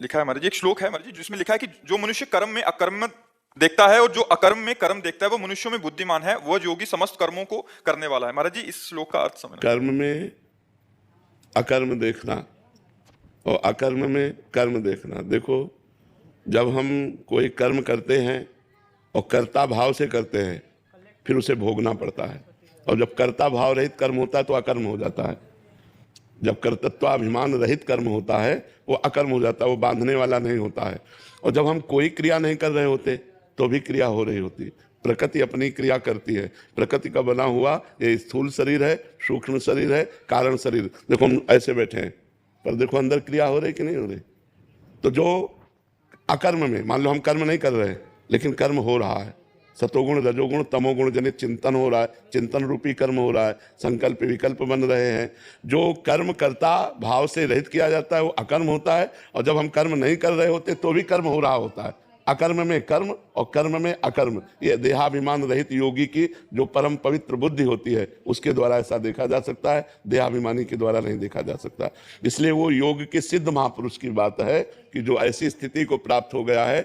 लिखा है महाराज जी, एक श्लोक है महाराज जी जिसमें लिखा है कि जो मनुष्य कर्म में अकर्म देखता है और जो अकर्म में कर्म देखता है वो मनुष्यों में बुद्धिमान है, वह योगी समस्त कर्मों को करने वाला है। महाराज जी इस श्लोक का अर्थ समझना। कर्म में अकर्म देखना और अकर्म में कर्म देखना। देखो, जब हम कोई कर्म करते हैं और कर्ता भाव से करते हैं, फिर उसे भोगना पड़ता है। और जब कर्ता भाव रहित कर्म होता है तो अकर्म हो जाता है। जब कर्तत्वाभिमान रहित कर्म होता है वो अकर्म हो जाता है, वो बांधने वाला नहीं होता है। और जब हम कोई क्रिया नहीं कर रहे होते तो भी क्रिया हो रही होती। प्रकृति अपनी क्रिया करती है। प्रकृति का बना हुआ ये स्थूल शरीर है, सूक्ष्म शरीर है, कारण शरीर। देखो हम ऐसे बैठे हैं, पर देखो अंदर क्रिया हो रही कि नहीं हो रही। तो जो अकर्म में, मान लो हम कर्म नहीं कर रहे हैं लेकिन कर्म हो रहा है, सतोगुण रजोगुण तमोगुण जनित चिंतन हो रहा है, चिंतन रूपी कर्म हो रहा है, संकल्प विकल्प बन रहे हैं। जो कर्म कर्ता भाव से रहित किया जाता है वो अकर्म होता है। और जब हम कर्म नहीं कर रहे होते तो भी कर्म हो रहा होता है। अकर्म में कर्म और कर्म में अकर्म, ये देहाभिमान रहित योगी की जो परम पवित्र बुद्धि होती है उसके द्वारा ऐसा देखा जा सकता है, देहाभिमानी के द्वारा नहीं देखा जा सकता। इसलिए वो योग के सिद्ध महापुरुष की बात है कि जो ऐसी स्थिति को प्राप्त हो गया है